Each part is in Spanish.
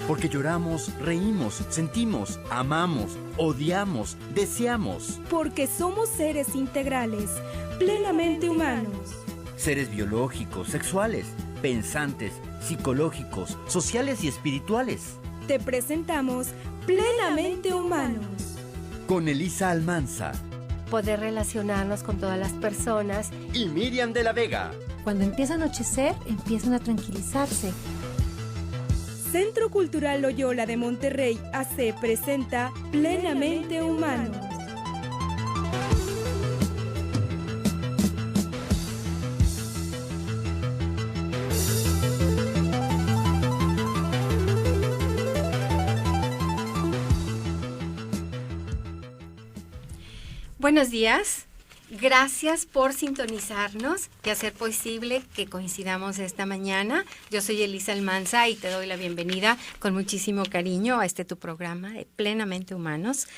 Porque lloramos, reímos, sentimos, amamos, odiamos, deseamos. Porque somos seres integrales, plenamente humanos. Seres biológicos, sexuales, pensantes, psicológicos, sociales y espirituales. Te presentamos Plenamente Humanos. Con Elisa Almanza. Poder relacionarnos con todas las personas. Y Miriam de la Vega. Cuando empieza a anochecer, empiezan a tranquilizarse. Centro Cultural Loyola de Monterrey AC presenta Plenamente Humanos. Buenos días, gracias por sintonizarnos y hacer posible que coincidamos esta mañana. Yo soy Elisa Almanza y te doy la bienvenida con muchísimo cariño a tu programa de Plenamente Humanos.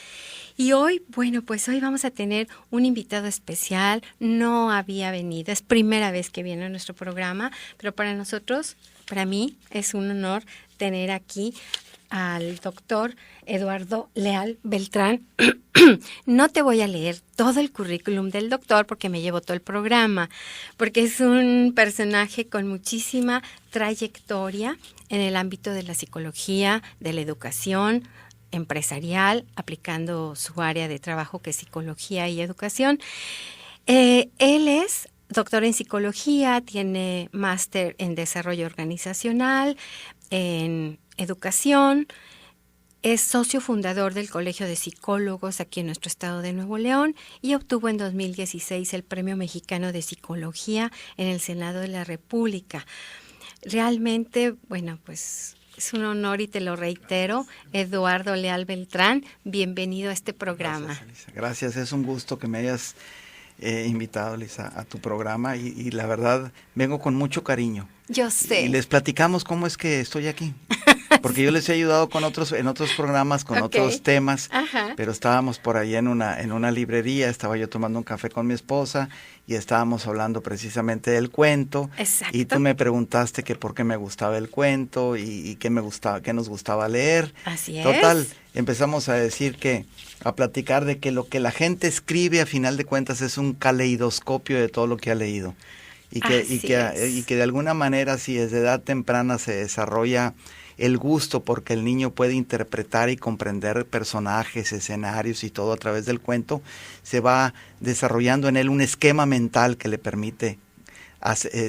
Y hoy, hoy vamos a tener un invitado especial. No había venido, es primera vez que viene a nuestro programa, pero para nosotros, para mí, es un honor tener aquí al doctor Eduardo Leal Beltrán. No te voy a leer todo el currículum del doctor porque me llevo todo el programa, porque es un personaje con muchísima trayectoria en el ámbito de la psicología, de la educación empresarial, aplicando su área de trabajo que es psicología y educación. Él es doctor en psicología, tiene máster en desarrollo organizacional, en educación, es socio fundador del Colegio de Psicólogos aquí en nuestro estado de Nuevo León y obtuvo en 2016 el Premio Mexicano de Psicología en el Senado de la República. Realmente, es un honor y te lo reitero, Eduardo Leal Beltrán, bienvenido a este programa. Gracias, Elisa. Gracias, es un gusto que me hayas invitado, Elisa, a tu programa y la verdad vengo con mucho cariño. Yo sé. Y les platicamos cómo es que estoy aquí. Porque yo les he ayudado en otros programas, con otros temas, pero estábamos por ahí en una librería, estaba yo tomando un café con mi esposa y estábamos hablando precisamente del cuento. Exacto. Y tú me preguntaste que por qué me gustaba el cuento y qué nos gustaba leer. Así es. Total, empezamos a platicar de que lo que la gente escribe a final de cuentas es un caleidoscopio de todo lo que ha leído. Y que de alguna manera, si desde edad temprana se desarrolla el gusto porque el niño puede interpretar y comprender personajes, escenarios y todo a través del cuento, se va desarrollando en él un esquema mental que le permite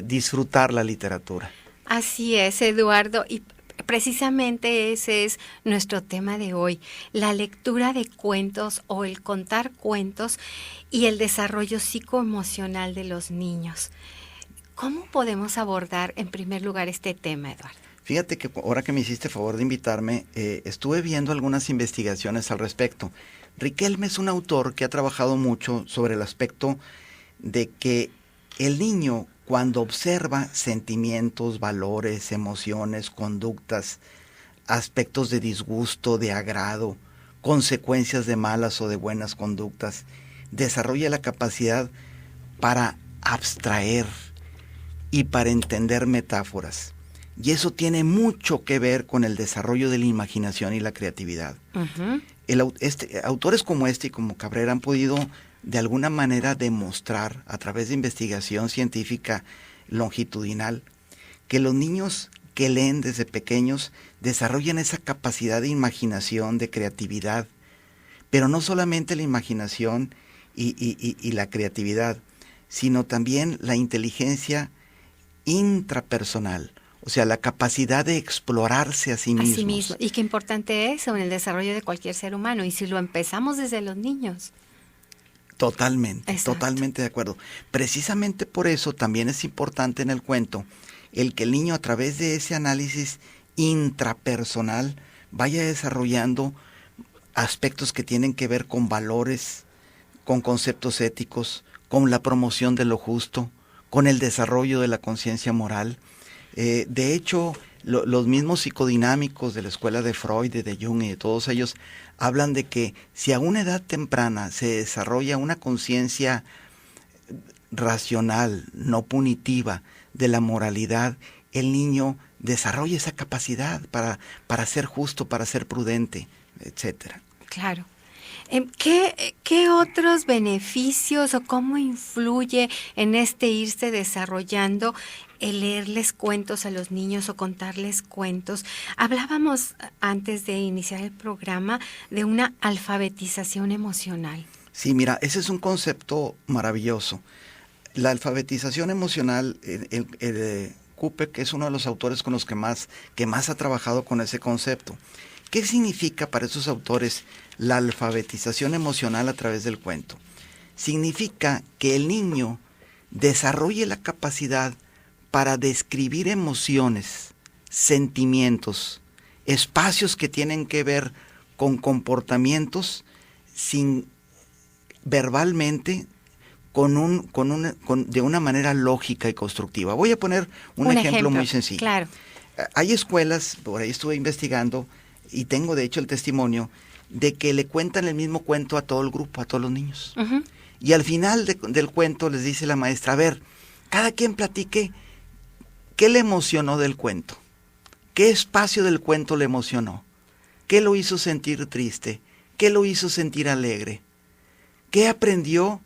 disfrutar la literatura. Así es, Eduardo, y precisamente ese es nuestro tema de hoy, la lectura de cuentos o el contar cuentos y el desarrollo psicoemocional de los niños. ¿Cómo podemos abordar en primer lugar este tema, Eduardo? Fíjate que ahora que me hiciste favor de invitarme, estuve viendo algunas investigaciones al respecto. Riquelme es un autor que ha trabajado mucho sobre el aspecto de que el niño, cuando observa sentimientos, valores, emociones, conductas, aspectos de disgusto, de agrado, consecuencias de malas o de buenas conductas, desarrolla la capacidad para abstraer y para entender metáforas. Y eso tiene mucho que ver con el desarrollo de la imaginación y la creatividad. Uh-huh. Autores como y como Cabrera han podido de alguna manera demostrar a través de investigación científica longitudinal que los niños que leen desde pequeños desarrollan esa capacidad de imaginación, de creatividad, pero no solamente la imaginación y la creatividad, sino también la inteligencia intrapersonal. O sea, la capacidad de explorarse a sí mismos. A sí mismo. Y qué importante es en el desarrollo de cualquier ser humano. Y si lo empezamos desde los niños. Totalmente, exacto. Totalmente de acuerdo. Precisamente por eso también es importante en el cuento el que el niño a través de ese análisis intrapersonal vaya desarrollando aspectos que tienen que ver con valores, con conceptos éticos, con la promoción de lo justo, con el desarrollo de la conciencia moral. De hecho, los mismos psicodinámicos de la escuela de Freud, de Jung y de todos ellos hablan de que si a una edad temprana se desarrolla una conciencia racional, no punitiva, de la moralidad, el niño desarrolle esa capacidad para ser justo, para ser prudente, etcétera. Claro. ¿Qué otros beneficios o cómo influye en irse desarrollando el leerles cuentos a los niños o contarles cuentos? Hablábamos antes de iniciar el programa de una alfabetización emocional. Sí, mira, ese es un concepto maravilloso. La alfabetización emocional, Kupek es uno de los autores con los que más ha trabajado con ese concepto. ¿Qué significa para esos autores la alfabetización emocional a través del cuento? Significa que el niño desarrolle la capacidad para describir emociones, sentimientos, espacios que tienen que ver con comportamientos verbalmente, de una manera lógica y constructiva. Voy a poner un ejemplo muy sencillo. Claro. Hay escuelas, por ahí estuve investigando, y tengo de hecho el testimonio, de que le cuentan el mismo cuento a todo el grupo, a todos los niños. Uh-huh. Y al final del cuento les dice la maestra, a ver, cada quien platique qué le emocionó del cuento, qué espacio del cuento le emocionó, qué lo hizo sentir triste, qué lo hizo sentir alegre, qué aprendió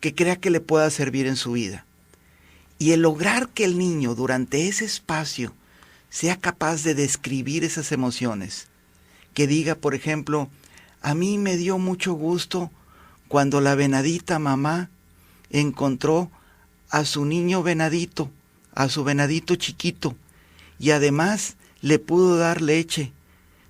que crea que le pueda servir en su vida. Y el lograr que el niño durante ese espacio sea capaz de describir esas emociones, que diga, por ejemplo, a mí me dio mucho gusto cuando la venadita mamá encontró a su niño venadito, a su venadito chiquito, y además le pudo dar leche,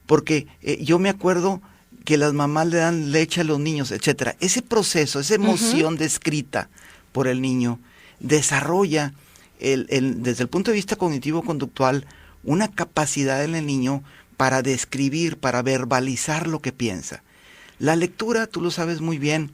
porque yo me acuerdo que las mamás le dan leche a los niños, etcétera. Ese proceso, esa emoción descrita por el niño, desarrolla desde el punto de vista cognitivo-conductual una capacidad en el niño para describir, para verbalizar lo que piensa. La lectura, tú lo sabes muy bien,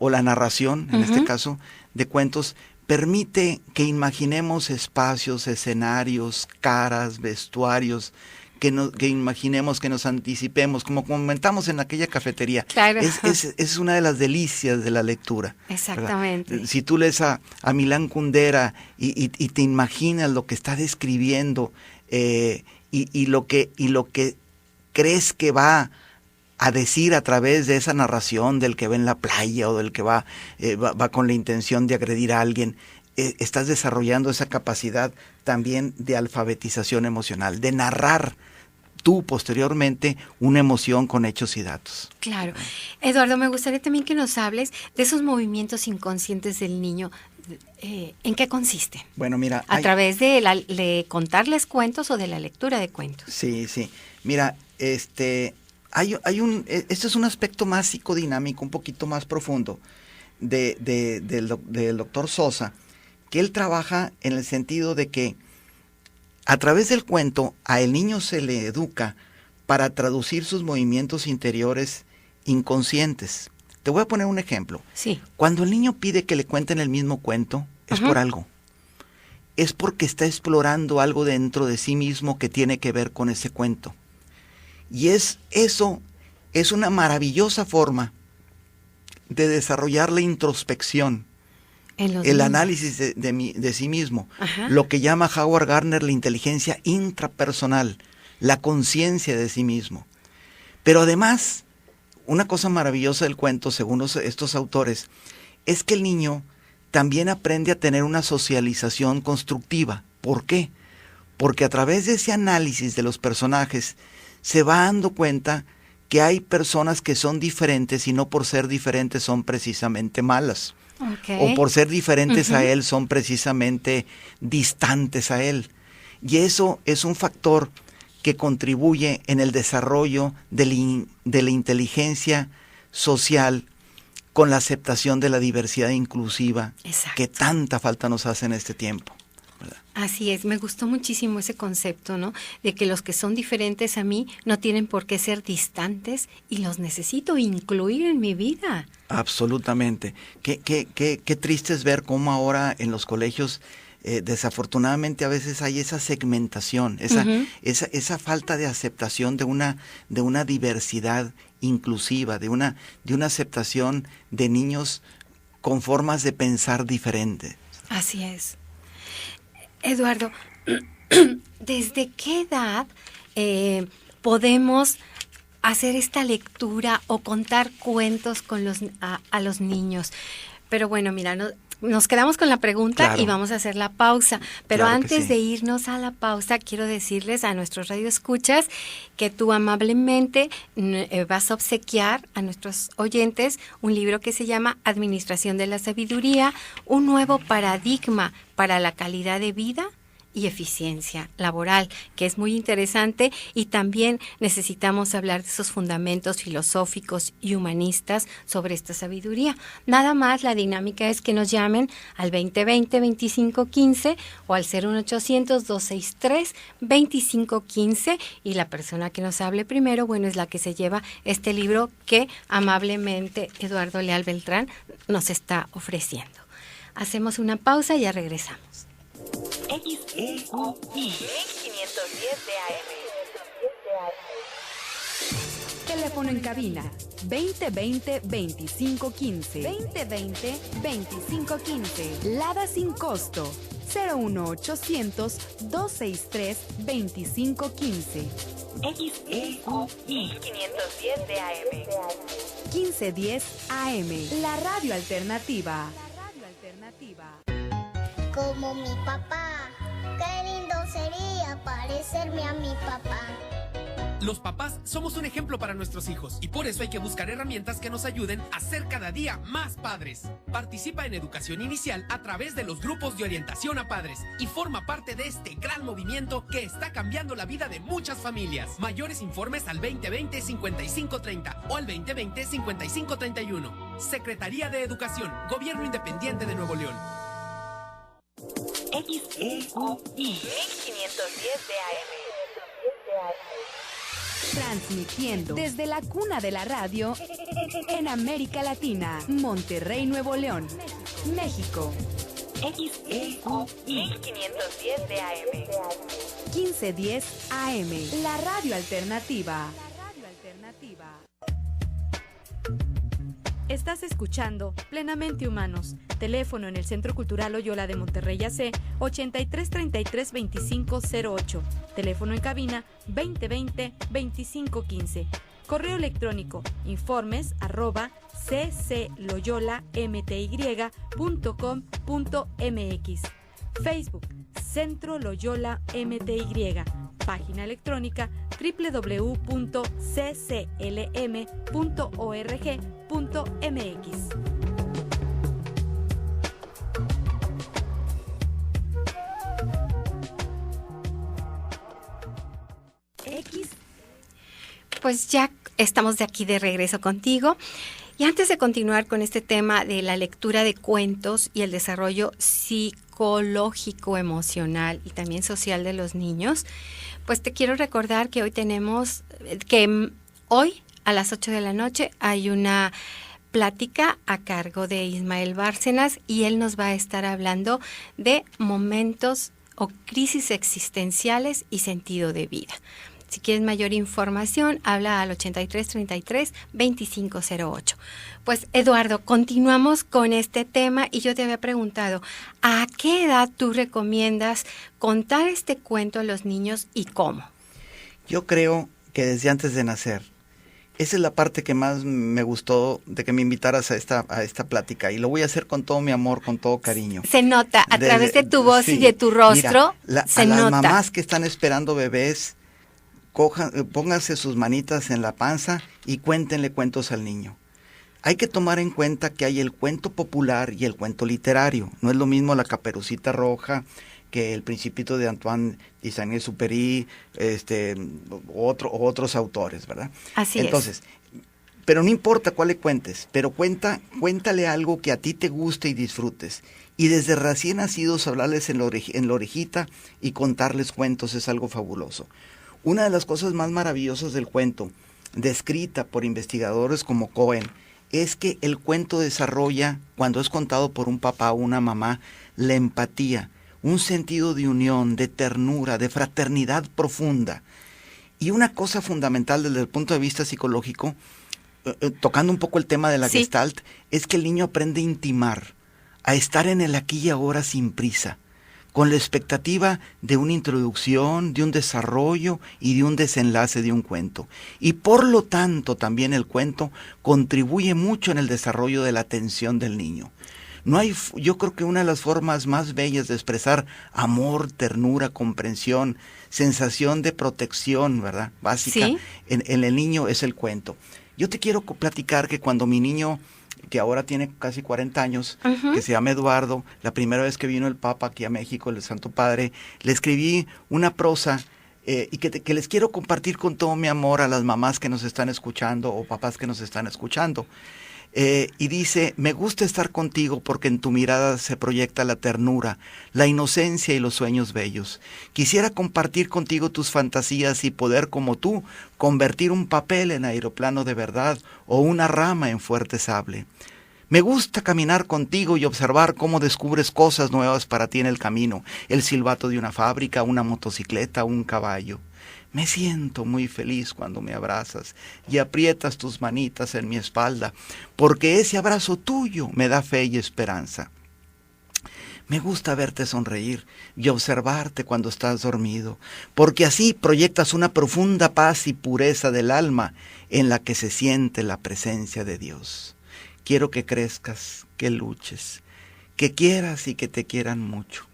o la narración, en este caso, de cuentos, permite que imaginemos espacios, escenarios, caras, vestuarios, que imaginemos, que nos anticipemos, como comentamos en aquella cafetería. Claro. Es una de las delicias de la lectura. Exactamente. ¿Verdad? Si tú lees a Milán Kundera y te imaginas lo que está describiendo y lo que crees que va a decir a través de esa narración del que va en la playa o del que va con la intención de agredir a alguien, estás desarrollando esa capacidad también de alfabetización emocional, de narrar tú posteriormente una emoción con hechos y datos. Claro. Eduardo, me gustaría también que nos hables de esos movimientos inconscientes del niño. ¿En qué consiste? Bueno, mira, ¿A través de contarles cuentos o de la lectura de cuentos? Sí. Mira, esto es un aspecto más psicodinámico, un poquito más profundo del doctor Sosa, que él trabaja en el sentido de que a través del cuento a el niño se le educa para traducir sus movimientos interiores inconscientes. Te voy a poner un ejemplo. Sí. Cuando el niño pide que le cuenten el mismo cuento, es por algo. Es porque está explorando algo dentro de sí mismo que tiene que ver con ese cuento. Y eso es una maravillosa forma de desarrollar la introspección, el análisis de sí mismo, lo que llama Howard Gardner la inteligencia intrapersonal, la conciencia de sí mismo. Pero además, una cosa maravillosa del cuento, según estos autores, es que el niño también aprende a tener una socialización constructiva. ¿Por qué? Porque a través de ese análisis de los personajes se va dando cuenta que hay personas que son diferentes y no por ser diferentes son precisamente malas. Okay. O por ser diferentes a él son precisamente distantes a él. Y eso es un factor que contribuye en el desarrollo de la inteligencia social con la aceptación de la diversidad inclusiva. Exacto. Que tanta falta nos hace en este tiempo. ¿Verdad? Así es, me gustó muchísimo ese concepto, ¿no? De que los que son diferentes a mí no tienen por qué ser distantes y los necesito incluir en mi vida. Absolutamente. Qué triste es ver cómo ahora en los colegios desafortunadamente a veces hay esa segmentación, esa falta de aceptación de una diversidad inclusiva, de una aceptación de niños con formas de pensar diferentes. Así es. Eduardo, ¿desde qué edad podemos hacer esta lectura o contar cuentos con a los niños? Pero bueno, mira, nos quedamos con la pregunta, claro, y vamos a hacer la pausa. Pero claro, antes de irnos a la pausa, quiero decirles a nuestros radioescuchas que tú amablemente vas a obsequiar a nuestros oyentes un libro que se llama Administración de la Sabiduría, un nuevo paradigma para la calidad de vida y eficiencia laboral, que es muy interesante, y también necesitamos hablar de esos fundamentos filosóficos y humanistas sobre esta sabiduría. Nada más, la dinámica es que nos llamen al 2020-2515 o al 01800-263-2515, y la persona que nos hable primero, bueno, es la que se lleva este libro que amablemente Eduardo Leal Beltrán nos está ofreciendo. Hacemos una pausa y ya regresamos. XEUI 510 de AM. Teléfono en cabina 2020-2515. 2020-2515. Lada sin costo 01800-263-2515. XEUI 510 de AM. 1510 AM. La radio alternativa. Como mi papá, qué lindo sería parecerme a mi papá. Los papás somos un ejemplo para nuestros hijos y por eso hay que buscar herramientas que nos ayuden a ser cada día más padres. Participa en educación inicial a través de los grupos de orientación a padres y forma parte de este gran movimiento que está cambiando la vida de muchas familias. Mayores informes al 2020-5530 o al 2020-5531. Secretaría de Educación, Gobierno Independiente de Nuevo León. XEUI 510 de AM. Transmitiendo desde la cuna de la radio en América Latina, Monterrey, Nuevo León, México. XEUI 510 de AM. 1510 AM, la radio alternativa. Estás escuchando Plenamente Humanos. Teléfono en el Centro Cultural Loyola de Monterrey AC 8333-2508. Teléfono en cabina 2020-2515. Correo electrónico informes@ccloyolamty.com.mx. Facebook Centro Loyola MTY. Página electrónica www.cclm.org.mx. Pues ya estamos de aquí de regreso contigo. Y antes de continuar con este tema de la lectura de cuentos y el desarrollo psicológico, emocional y también social de los niños, pues te quiero recordar que hoy a las 8 de la noche hay una plática a cargo de Ismael Bárcenas y él nos va a estar hablando de momentos o crisis existenciales y sentido de vida. Si quieres mayor información, habla al 8333-2508. Pues, Eduardo, continuamos con este tema y yo te había preguntado, ¿a qué edad tú recomiendas contar este cuento a los niños y cómo? Yo creo que desde antes de nacer. Esa es la parte que más me gustó de que me invitaras a esta plática y lo voy a hacer con todo mi amor, con todo cariño. Se nota, a través de tu voz y de tu rostro, mira, se a nota. Las mamás que están esperando bebés, pónganse sus manitas en la panza y cuéntenle cuentos al niño. Hay que tomar en cuenta que hay el cuento popular y el cuento literario. No es lo mismo La Caperucita Roja que El Principito de Antoine de Saint-Exupéry, otros autores, ¿verdad? Así Entonces, pero no importa cuál le cuentes, pero cuéntale algo que a ti te guste y disfrutes. Y desde recién nacidos hablarles en la orejita y contarles cuentos es algo fabuloso. Una de las cosas más maravillosas del cuento, descrita por investigadores como Cohen, es que el cuento desarrolla, cuando es contado por un papá o una mamá, la empatía, un sentido de unión, de ternura, de fraternidad profunda. Y una cosa fundamental desde el punto de vista psicológico, tocando un poco el tema de la Gestalt, es que el niño aprende a intimar, a estar en el aquí y ahora sin prisa, con la expectativa de una introducción, de un desarrollo y de un desenlace de un cuento. Y por lo tanto también el cuento contribuye mucho en el desarrollo de la atención del niño. Yo creo que una de las formas más bellas de expresar amor, ternura, comprensión, sensación de protección, ¿verdad? Básica, ¿sí? en el niño es el cuento. Yo te quiero platicar que cuando mi niño, que ahora tiene casi 40 años, que se llama Eduardo, la primera vez que vino el Papa aquí a México, el Santo Padre, le escribí una prosa y que les quiero compartir con todo mi amor a las mamás que nos están escuchando o papás que nos están escuchando. Y dice: me gusta estar contigo porque en tu mirada se proyecta la ternura, la inocencia y los sueños bellos. Quisiera compartir contigo tus fantasías y poder, como tú, convertir un papel en aeroplano de verdad o una rama en fuerte sable. Me gusta caminar contigo y observar cómo descubres cosas nuevas para ti en el camino, el silbato de una fábrica, una motocicleta, un caballo. Me siento muy feliz cuando me abrazas y aprietas tus manitas en mi espalda, porque ese abrazo tuyo me da fe y esperanza. Me gusta verte sonreír y observarte cuando estás dormido, porque así proyectas una profunda paz y pureza del alma en la que se siente la presencia de Dios. Quiero que crezcas, que luches, que quieras y que te quieran mucho,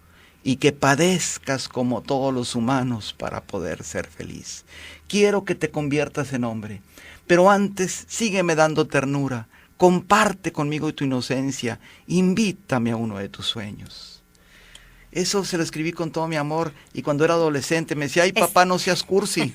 y que padezcas como todos los humanos para poder ser feliz. Quiero que te conviertas en hombre, pero antes sígueme dando ternura, comparte conmigo tu inocencia, invítame a uno de tus sueños. Eso se lo escribí con todo mi amor, y cuando era adolescente me decía: ay, papá, no seas cursi.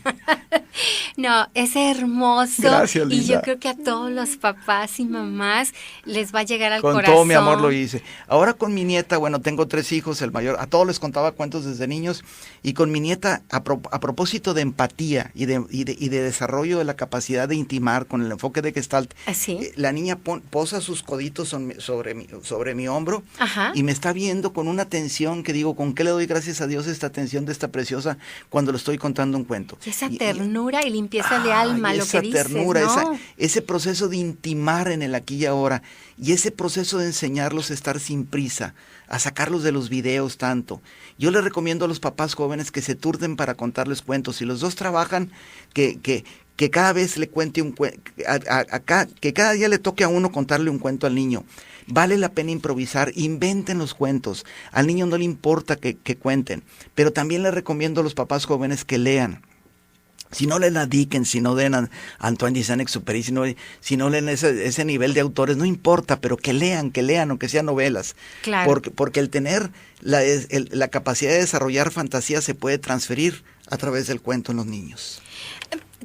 No, es hermoso. Gracias, Lisa. Y yo creo que a todos los papás y mamás les va a llegar al corazón. Con todo mi amor lo hice. Ahora con mi nieta, bueno, tengo 3 hijos, el mayor, a todos les contaba cuentos desde niños, y con mi nieta, a propósito de empatía y de desarrollo de la capacidad de intimar con el enfoque de Gestalt, ¿así? La niña posa sus coditos sobre mi hombro. Ajá. Y me está viendo con una atención que digo: ¿con qué le doy gracias a Dios esta atención de esta preciosa cuando le estoy contando un cuento? Y esa ternura y limpieza de alma, lo que dices, ternura, ¿no? ese proceso de intimar en el aquí y ahora, y ese proceso de enseñarlos a estar sin prisa, a sacarlos de los videos tanto. Yo les recomiendo a los papás jóvenes que se turden para contarles cuentos. Si los dos trabajan, que cada vez le cuente un cuento, que cada día le toque a uno contarle un cuento al niño. Vale la pena improvisar, inventen los cuentos. Al niño no le importa que cuenten, pero también les recomiendo a los papás jóvenes que lean. Si no leen a Dickens, si no leen a Antoine de Saint-Exupéry, si no leen ese nivel de autores, no importa, pero que lean, aunque sean novelas. Claro. Porque el tener la capacidad de desarrollar fantasía se puede transferir a través del cuento en los niños.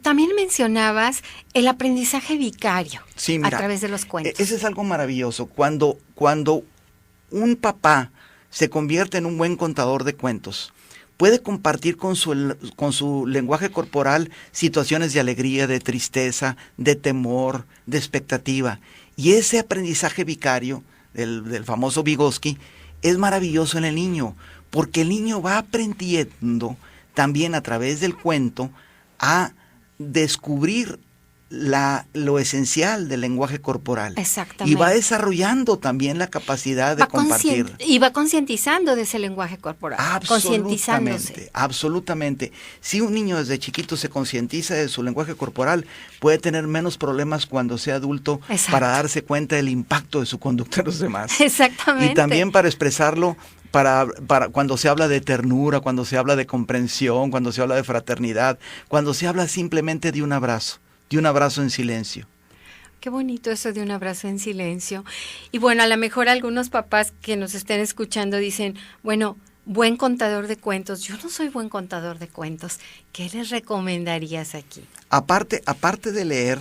También mencionabas el aprendizaje vicario, sí, mira, a través de los cuentos. Ese es algo maravilloso. Cuando un papá se convierte en un buen contador de cuentos, puede compartir con su lenguaje corporal situaciones de alegría, de tristeza, de temor, de expectativa. Y ese aprendizaje vicario del famoso Vygotsky es maravilloso en el niño, porque el niño va aprendiendo también a través del cuento a descubrir lo esencial del lenguaje corporal. Exactamente. Y va desarrollando también la capacidad de compartir. Y va concientizando de ese lenguaje corporal. Concientizándose. Absolutamente. Si un niño desde chiquito se concientiza de su lenguaje corporal, puede tener menos problemas cuando sea adulto. Exacto. Para darse cuenta del impacto de su conducta en los demás. Exactamente. Y también para expresarlo para cuando se habla de ternura, cuando se habla de comprensión, cuando se habla de fraternidad, cuando se habla simplemente de un abrazo en silencio. Qué bonito eso de un abrazo en silencio. Y bueno, a lo mejor algunos papás que nos estén escuchando dicen, bueno, buen contador de cuentos. Yo no soy buen contador de cuentos. ¿Qué les recomendarías aquí? Aparte de leer,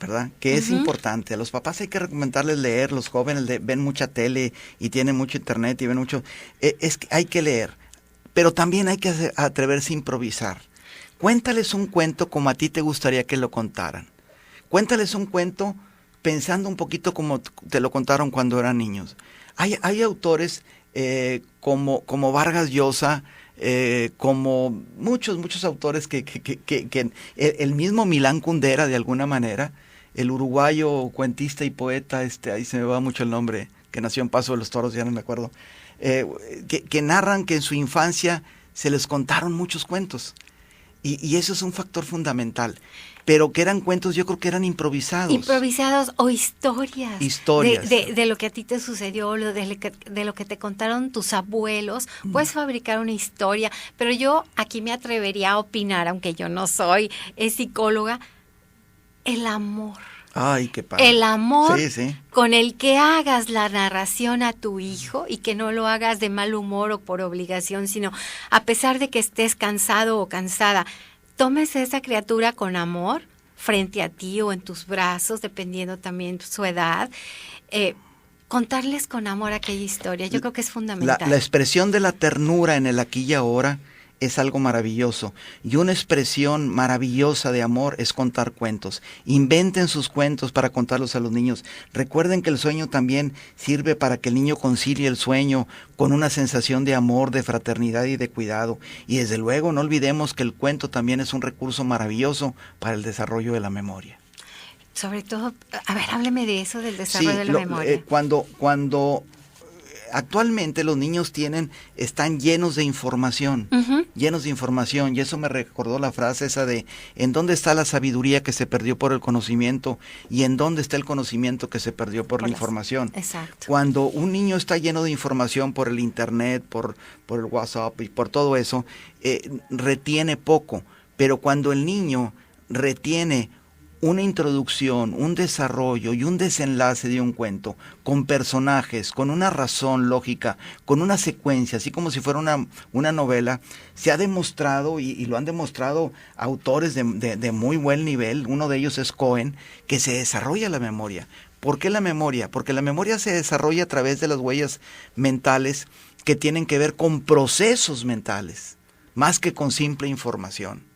¿verdad? Que es importante. A los papás hay que recomendarles leer. Los jóvenes ven mucha tele y tienen mucho internet y ven mucho. Es que hay que leer. Pero también hay que atreverse a improvisar. Cuéntales un cuento como a ti te gustaría que lo contaran. Cuéntales un cuento pensando un poquito como te lo contaron cuando eran niños. Hay autores como Vargas Llosa, como muchos autores que el mismo Milán Kundera, de alguna manera, el uruguayo cuentista y poeta, ahí se me va mucho el nombre, que nació en Paso de los Toros, ya no me acuerdo. que narran que en su infancia se les contaron muchos cuentos. Y eso es un factor fundamental. Pero que eran cuentos, yo creo que eran improvisados. Improvisados o historias. Historias. De lo que a ti te sucedió, de lo que te contaron tus abuelos. Puedes fabricar una historia. Pero yo aquí me atrevería a opinar, aunque yo no soy psicóloga, el amor. Ay, qué padre. El amor sí. con el que hagas la narración a tu hijo y que no lo hagas de mal humor o por obligación, sino a pesar de que estés cansado o cansada, tomes a esa criatura con amor frente a ti o en tus brazos, dependiendo también su edad. Contarles con amor aquella historia, yo creo que es fundamental. La expresión de la ternura en el aquí y ahora es algo maravilloso. Y una expresión maravillosa de amor es contar cuentos. Inventen sus cuentos para contarlos a los niños. Recuerden que el sueño también sirve para que el niño concilie el sueño con una sensación de amor, de fraternidad y de cuidado. Y desde luego no olvidemos que el cuento también es un recurso maravilloso para el desarrollo de la memoria. Sobre todo, a ver, hábleme de eso, del desarrollo de la memoria. Cuando actualmente los niños están llenos de información, llenos de información, y eso me recordó la frase esa de ¿en dónde está la sabiduría que se perdió por el conocimiento y en dónde está el conocimiento que se perdió por la información? Exacto. Cuando un niño está lleno de información por el internet, por el WhatsApp y por todo eso, retiene poco, pero cuando el niño retiene una introducción, un desarrollo y un desenlace de un cuento, con personajes, con una razón lógica, con una secuencia, así como si fuera una novela, se ha demostrado, y lo han demostrado autores de muy buen nivel, uno de ellos es Cohen, que se desarrolla la memoria. ¿Por qué la memoria? Porque la memoria se desarrolla a través de las huellas mentales que tienen que ver con procesos mentales, más que con simple información.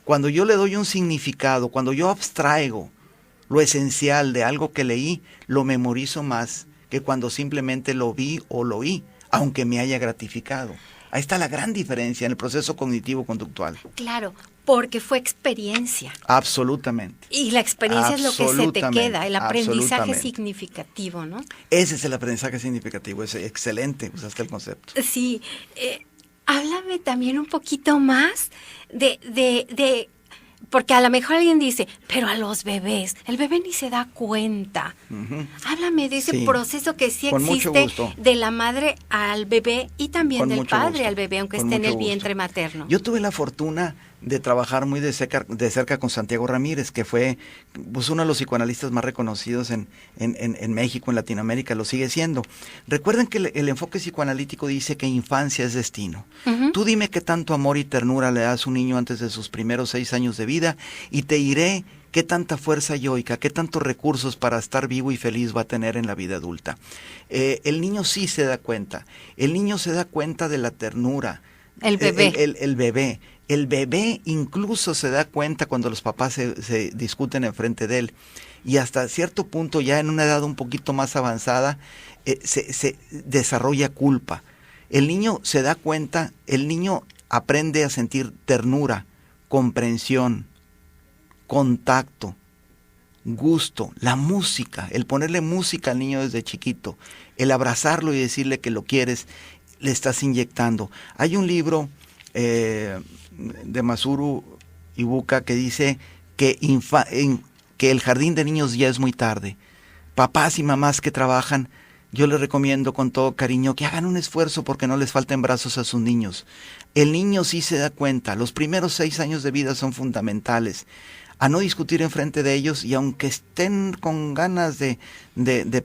Cuando yo le doy un significado, cuando yo abstraigo lo esencial de algo que leí, lo memorizo más que cuando simplemente lo vi o lo oí, aunque me haya gratificado. Ahí está la gran diferencia en el proceso cognitivo-conductual. Claro, porque fue experiencia. Absolutamente. Y la experiencia es lo que se te queda, el aprendizaje significativo, ¿no? Ese es el aprendizaje significativo, es excelente, usaste el concepto. Sí, háblame también un poquito más de porque a lo mejor alguien dice, pero a los bebés, el bebé ni se da cuenta. Háblame de ese proceso que sí existe de la madre al bebé y también del padre al bebé, aunque esté en el vientre materno. Yo tuve la fortuna de trabajar muy de cerca con Santiago Ramírez, que fue pues, uno de los psicoanalistas más reconocidos en México, en Latinoamérica, lo sigue siendo. Recuerden que el enfoque psicoanalítico dice que infancia es destino. Tú dime qué tanto amor y ternura le das a un niño antes de sus primeros 6 años de vida y te diré qué tanta fuerza yoica, qué tantos recursos para estar vivo y feliz va a tener en la vida adulta. El niño sí se da cuenta. El niño se da cuenta de la ternura. El bebé. El bebé incluso se da cuenta cuando los papás se discuten enfrente de él. Y hasta cierto punto, ya en una edad un poquito más avanzada, se desarrolla culpa. El niño se da cuenta, el niño aprende a sentir ternura, comprensión, contacto, gusto, la música, el ponerle música al niño desde chiquito, el abrazarlo y decirle que lo quieres, le estás inyectando. Hay un libro de Masuru Ibuka que dice que el jardín de niños ya es muy tarde. Papás y mamás que trabajan, yo les recomiendo con todo cariño que hagan un esfuerzo porque no les falten brazos a sus niños. El niño sí se da cuenta, los primeros 6 años de vida son fundamentales. A no discutir enfrente de ellos y aunque estén con ganas de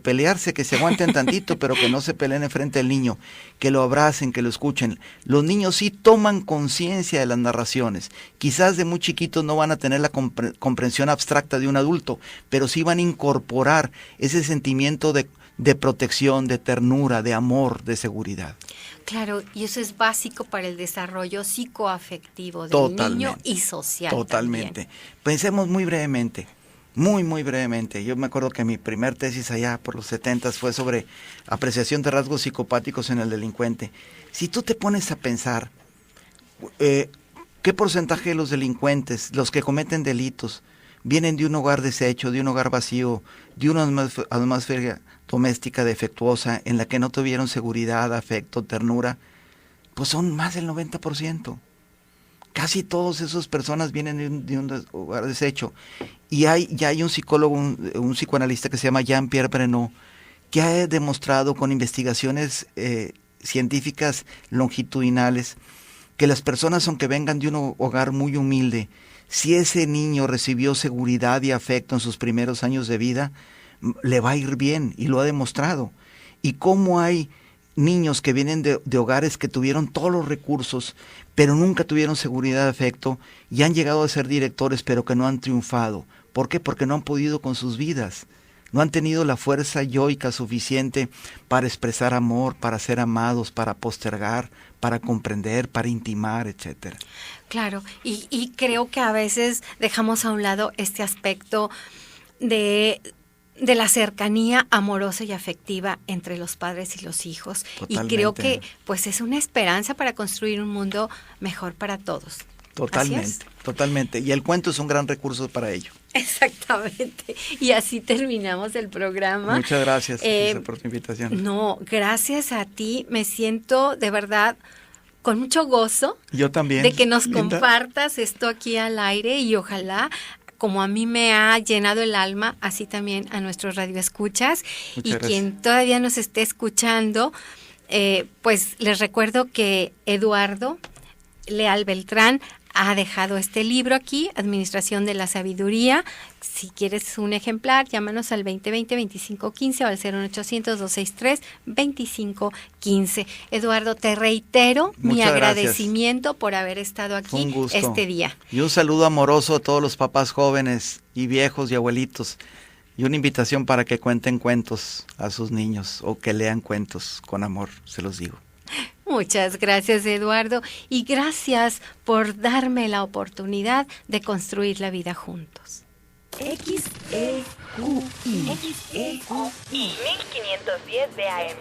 pelearse, que se aguanten tantito, pero que no se peleen enfrente del niño, que lo abracen, que lo escuchen. Los niños sí toman conciencia de las narraciones. Quizás de muy chiquitos no van a tener la comprensión abstracta de un adulto, pero sí van a incorporar ese sentimiento de protección, de ternura, de amor, de seguridad. Claro, y eso es básico para el desarrollo psicoafectivo del niño y social. Totalmente. También. Pensemos muy brevemente, muy brevemente. Yo me acuerdo que mi primer tesis allá por los 70 fue sobre apreciación de rasgos psicopáticos en el delincuente. Si tú te pones a pensar, ¿qué porcentaje de los delincuentes, los que cometen delitos, vienen de un hogar deshecho, de un hogar vacío, de una atmósfera doméstica defectuosa en la que no tuvieron seguridad, afecto, ternura, pues son más del 90%. Casi todas esas personas vienen de un hogar deshecho. Y ya hay un psicólogo, un psicoanalista que se llama Jean-Pierre Brenot, que ha demostrado con investigaciones científicas longitudinales que las personas, aunque vengan de un hogar muy humilde, si ese niño recibió seguridad y afecto en sus primeros años de vida, le va a ir bien, y lo ha demostrado. Y cómo hay niños que vienen de hogares que tuvieron todos los recursos, pero nunca tuvieron seguridad de afecto, y han llegado a ser directores, pero que no han triunfado. ¿Por qué? Porque no han podido con sus vidas. No han tenido la fuerza yoica suficiente para expresar amor, para ser amados, para postergar, para comprender, para intimar, etcétera. Claro, y creo que a veces dejamos a un lado este aspecto de la cercanía amorosa y afectiva entre los padres y los hijos. Totalmente. Y creo que pues es una esperanza para construir un mundo mejor para todos. Totalmente, totalmente. Y el cuento es un gran recurso para ello. Exactamente. Y así terminamos el programa. Muchas gracias por tu invitación. No, gracias a ti. Me siento de verdad con mucho gozo. Yo también. De que nos compartas esto aquí al aire, y ojalá, como a mí me ha llenado el alma, así también a nuestros radioescuchas. Muchas gracias. Quien todavía nos esté escuchando, pues les recuerdo que Eduardo Leal Beltrán ha dejado este libro aquí, Administración de la Sabiduría. Si quieres un ejemplar, llámanos al 2020-2515 o al 01800-263-2515. Eduardo, te reitero mi agradecimiento por haber estado aquí este día. Y un saludo amoroso a todos los papás jóvenes y viejos y abuelitos. Y una invitación para que cuenten cuentos a sus niños, o que lean cuentos con amor, se los digo. Muchas gracias, Eduardo, y gracias por darme la oportunidad de construir la vida juntos. XEQI 1510 de AM.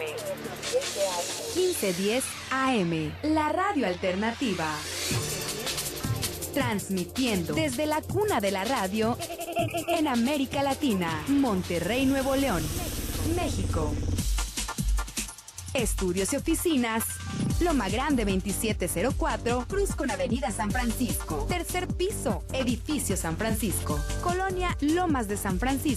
1510 AM, la radio alternativa. Transmitiendo desde la cuna de la radio en América Latina, Monterrey, Nuevo León, México. Estudios y oficinas, Loma Grande 2704, Cruz con Avenida San Francisco. Tercer piso, Edificio San Francisco. Colonia Lomas de San Francisco.